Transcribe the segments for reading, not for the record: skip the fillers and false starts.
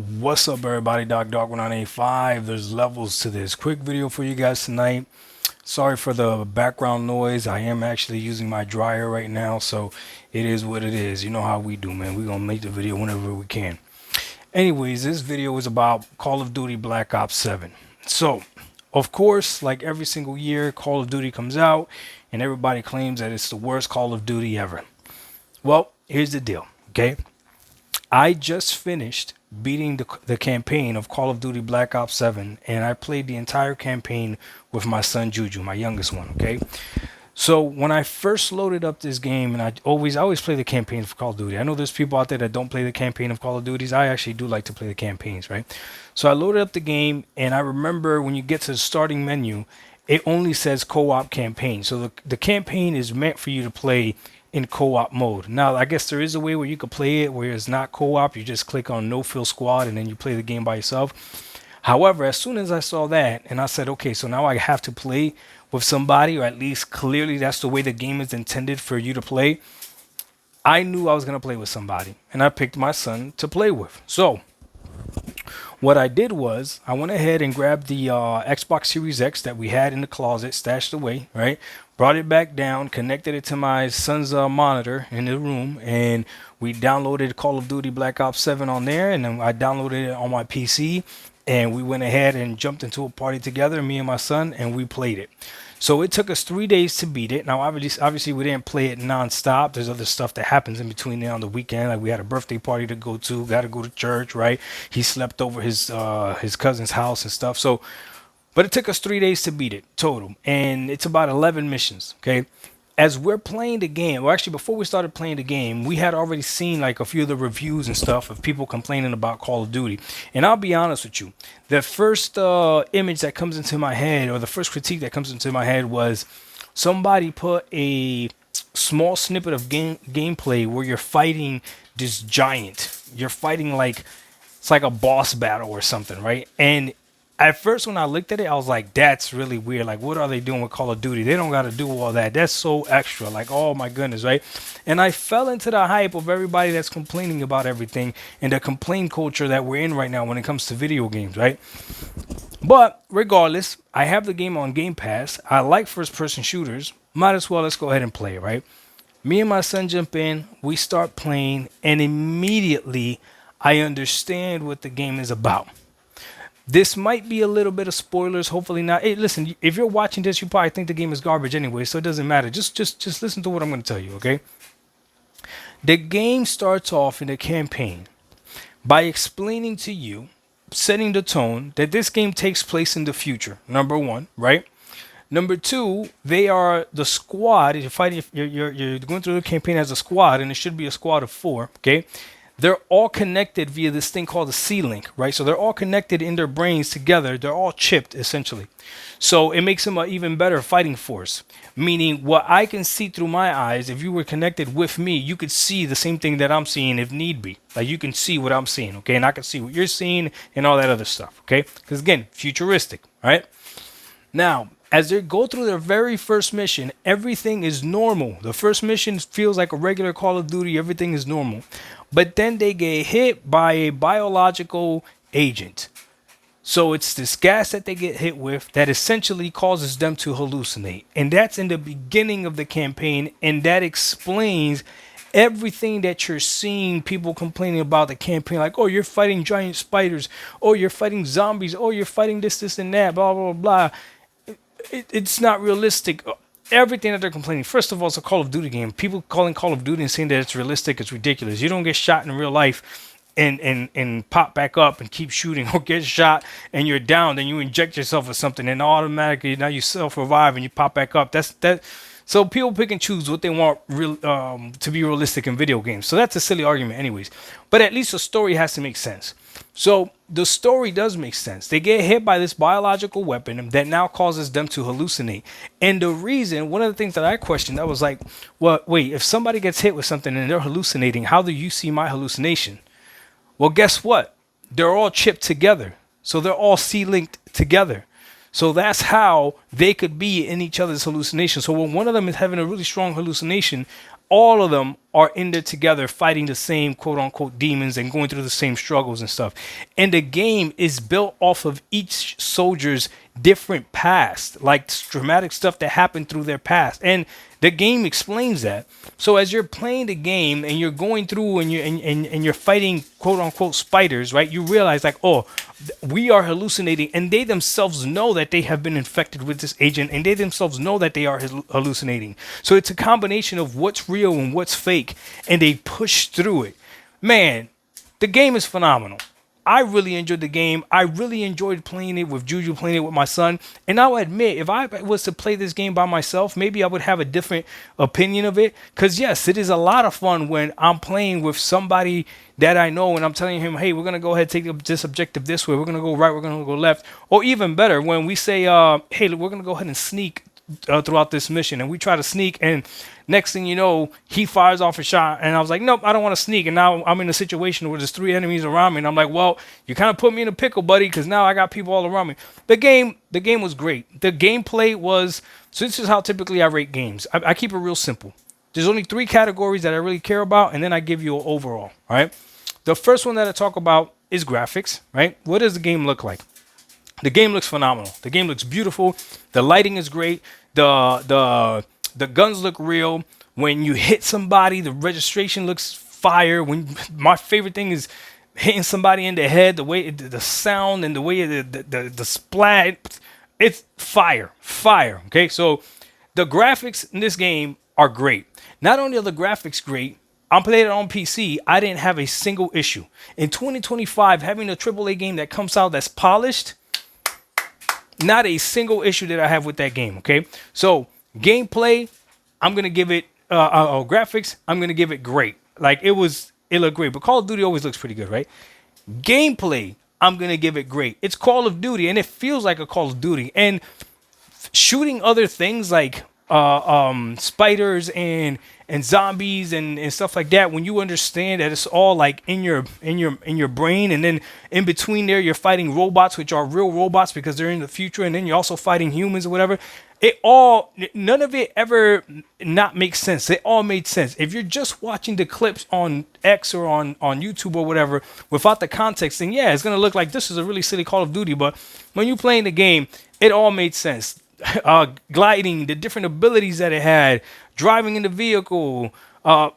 What's up, everybody? Dog 1985. There's levels to this. Quick video for you guys tonight. Sorry for the background noise. I am actually using my dryer right now, so it is what it is. You know how we do, man. We're gonna make the video whenever we can. Anyways, this video is about Call of Duty Black Ops 7. So, of course, like every single year, Call of Duty comes out, and everybody claims that it's the worst Call of Duty ever. Well, here's the deal, okay? I just finished beating the campaign of Call of Duty Black Ops 7, and I played the entire campaign with my son Juju, my youngest one, okay? So when I first loaded up this game, and I always play the campaigns for Call of Duty. I know there's people out there that don't play the campaign of Call of Duties. I actually do like to play the campaigns, right? So I loaded up the game, and I remember when you get to the starting menu, it only says co-op campaign. So the campaign is meant for you to play in co-op mode. Now, I guess there is a way where you could play it where it's not co-op. You just click on no fill squad and then you play the game by yourself. However, as soon as I saw that and I said, okay, so now I have to play with somebody, or at least clearly that's the way the game is intended for you to play, I knew I was going to play with somebody, and I picked my son to play with. So what I did was I went ahead and grabbed the Xbox Series X that we had in the closet, stashed away, right? Brought it back down, connected it to my son's monitor in the room, and we downloaded Call of Duty Black Ops 7 on there, and then I downloaded it on my PC, and we went ahead and jumped into a party together, me and my son, and we played it. So it took us 3 days to beat it. Now, obviously, we didn't play it nonstop. There's other stuff that happens in between there on the weekend. Like we had a birthday party to go to, got to go to church, right? He slept over his cousin's house and stuff. So, but it took us 3 days to beat it total, and it's about 11 missions. Okay. As we're playing the game, well, actually, before we started playing the game, we had already seen like a few of the reviews and stuff of people complaining about Call of Duty. And I'll be honest with you, the first image that comes into my head, or the first critique that comes into my head, was somebody put a small snippet of gameplay where you're fighting this giant. You're fighting like it's like a boss battle or something, right? And at first, when I looked at it, I was like, that's really weird. Like, what are they doing with Call of Duty? They don't got to do all that. That's so extra. Like, oh my goodness, right? And I fell into the hype of everybody that's complaining about everything and the complaint culture that we're in right now when it comes to video games, right? But regardless, I have the game on Game Pass. I like first person shooters. Might as well let's go ahead and play it, right? Me and my son jump in, we start playing, and immediately I understand what the game is about. This might be a little bit of spoilers, hopefully not. Hey, listen, if you're watching this, you probably think the game is garbage anyway, so it doesn't matter. Just listen to what I'm going to tell you, okay? The game starts off in the campaign by explaining to you, setting the tone that this game takes place in the future. Number one, right? Number two, they are the squad. You're fighting. You're going through the campaign as a squad, and it should be a squad of 4. Okay, they're all connected via this thing called the C-Link, right? So they're all connected in their brains together. They're all chipped essentially. So it makes them an even better fighting force. Meaning, what I can see through my eyes, if you were connected with me, you could see the same thing that I'm seeing if need be. Like you can see what I'm seeing, okay, and I can see what you're seeing and all that other stuff, okay? Because again, futuristic, right? Now, as they go through their very first mission, everything is normal. The first mission feels like a regular Call of Duty. Everything is normal. But then they get hit by a biological agent. So it's this gas that they get hit with that essentially causes them to hallucinate. And that's in the beginning of the campaign. And that explains everything that you're seeing people complaining about the campaign. Like, oh, you're fighting giant spiders. Oh, you're fighting zombies. Oh, you're fighting this, and that, blah, blah, blah. It's not realistic. Everything that they're complaining. First of all, it's a Call of Duty game. People calling Call of Duty and saying that it's realistic, it's ridiculous. You don't get shot in real life and pop back up and keep shooting, or get shot and you're down, then you inject yourself with something and automatically now you self-revive and you pop back up. That's that. So people pick and choose what they want to be realistic in video games. So that's a silly argument anyways. But at least the story has to make sense. So the story does make sense. They get hit by this biological weapon that now causes them to hallucinate. And the reason, one of the things that I questioned, I was like, well, wait, if somebody gets hit with something and they're hallucinating, how do you see my hallucination? Well, guess what? They're all chipped together. So they're all C-linked together. So that's how they could be in each other's hallucinations. So when one of them is having a really strong hallucination, all of them are in there together fighting the same quote unquote demons and going through the same struggles and stuff. And the game is built off of each soldier's different past, like dramatic stuff that happened through their past. And the game explains that. So as you're playing the game and you're going through and you're fighting quote unquote spiders, right? You realize like, oh, we are hallucinating, and they themselves know that they have been infected with this agent, and they themselves know that they are hallucinating. So it's a combination of what's real and what's fake, and they push through it. Man, the game is phenomenal. I really enjoyed the game. I really enjoyed playing it with Juju, playing it with my son. And I'll admit, if I was to play this game by myself, maybe I would have a different opinion of it. Because, yes, it is a lot of fun when I'm playing with somebody that I know and I'm telling him, hey, we're going to go ahead and take this objective this way. We're going to go right. We're going to go left. Or even better, when we say, hey, we're going to go ahead and sneak throughout this mission, and we try to sneak, and next thing you know, he fires off a shot, and I was like, nope, I don't want to sneak. And now I'm in a situation where there's 3 enemies around me, and I'm like, well, you kind of put me in a pickle, buddy, because now I got people all around me. The game was great. The gameplay was, so this is how typically I rate games. I keep it real simple. There's only 3 categories that I really care about, and then I give you an overall. All right. The first one that I talk about is graphics. Right. What does the game look like? The game looks phenomenal. The game looks beautiful. The lighting is great. The guns look real. When you hit somebody, the registration looks fire. My favorite thing is hitting somebody in the head. The way the sound and the way the splat, it's fire. Okay, so the graphics in this game are great. Not only are the graphics great, I'm playing it on PC. I didn't have a single issue. In 2025, having a AAA game that comes out that's polished, not a single issue that I have with that game. Okay, so gameplay, I'm gonna give it graphics, I'm gonna give it great. Like it looked great. But Call of Duty always looks pretty good, right? Gameplay, I'm gonna give it great. It's Call of Duty, and it feels like a Call of Duty. And shooting other things like spiders and zombies and stuff like that, when you understand that it's all like in your brain, and then in between there you're fighting robots, which are real robots because they're in the future, and then you're also fighting humans or whatever. None of it ever not makes sense. It all made sense. If you're just watching the clips on X or on YouTube or whatever without the context, then yeah, it's gonna look like this is a really silly Call of Duty. But when you're playing the game, it all made sense. Gliding, the different abilities that it had, driving in the vehicle. I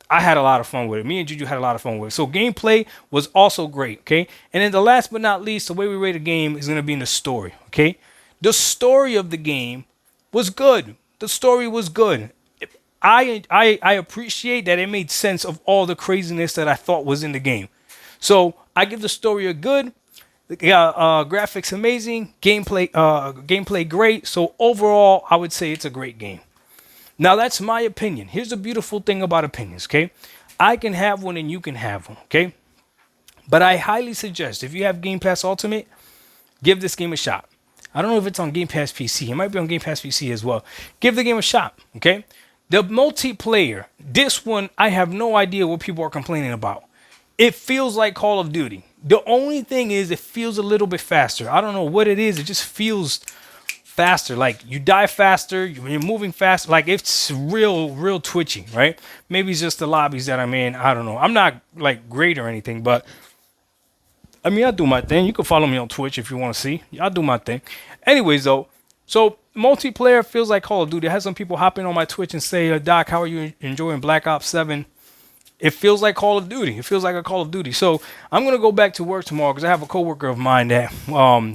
had a lot of fun with it. Me and Juju had a lot of fun with it. So gameplay was also great. Okay. And then the last but not least, the way we rate a game is going to be in the story. Okay. The story of the game was good. The story was good. I appreciate that it made sense of all the craziness that I thought was in the game. So I give the story a good. Graphics amazing, gameplay great. So overall, I would say it's a great game. Now that's my opinion. Here's the beautiful thing about opinions, okay? I can have one and you can have one, okay? But I highly suggest if you have Game Pass Ultimate, give this game a shot. I don't know if it's on Game Pass PC. It might be on Game Pass PC as well. Give the game a shot, okay? The multiplayer, this one, I have no idea what people are complaining about. It feels like Call of Duty. The only thing is it feels a little bit faster. I don't know what it is. It just feels faster. Like you die faster. You're moving faster. Like it's real twitchy, right? Maybe it's just the lobbies that I'm in. I don't know. I'm not like great or anything, but I mean, I do my thing. You can follow me on Twitch if you want to see. I do my thing. Anyways, though, so multiplayer feels like Call of Duty. I had some people hop in on my Twitch and say, Doc, how are you enjoying Black Ops 7? It feels like Call of Duty. It feels like a Call of Duty. So I'm going to go back to work tomorrow because I have a coworker of mine that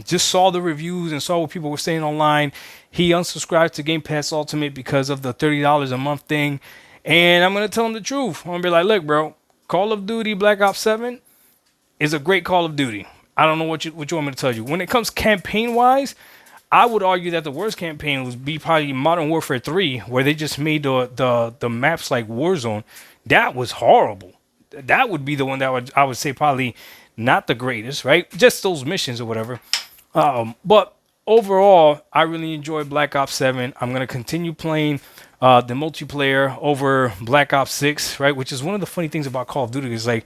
just saw the reviews and saw what people were saying online. He unsubscribed to Game Pass Ultimate because of the $30 a month thing. And I'm going to tell him the truth. I'm going to be like, look, bro, Call of Duty Black Ops 7 is a great Call of Duty. I don't know what you want me to tell you. When it comes campaign-wise, I would argue that the worst campaign would be probably Modern Warfare 3, where they just made the maps like Warzone. That was horrible. That would be the one that I would say probably not the greatest, right? Just those missions or whatever. But overall, I really enjoyed Black Ops 7. I'm going to continue playing the multiplayer over Black Ops 6, right? Which is one of the funny things about Call of Duty is like,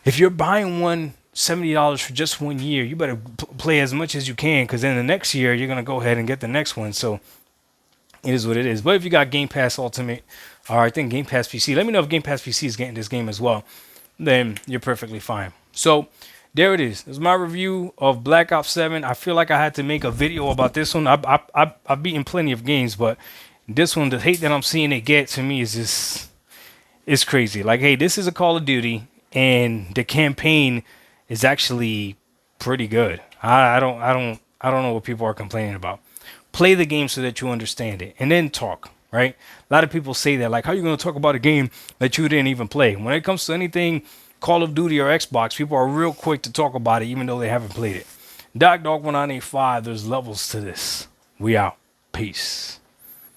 if you're buying one $70 for just 1 year, you better play as much as you can, because then the next year you're going to go ahead and get the next one. So it is what it is. But if you got Game Pass Ultimate, or I think Game Pass PC. Let me know if Game Pass PC is getting this game as well. Then you're perfectly fine. So there it is. This is my review of Black Ops 7. I feel like I had to make a video about this one. I've beaten plenty of games, but this one, the hate that I'm seeing it get to me is just, it's crazy. Like, hey, this is a Call of Duty, and the campaign is actually pretty good. I don't know what people are complaining about. Play the game so that you understand it, and then talk. Right? A lot of people say that, like, how are you going to talk about a game that you didn't even play? When it comes to anything Call of Duty or Xbox, people are real quick to talk about it, even though they haven't played it. Dog 1985. There's levels to this. We out. Peace.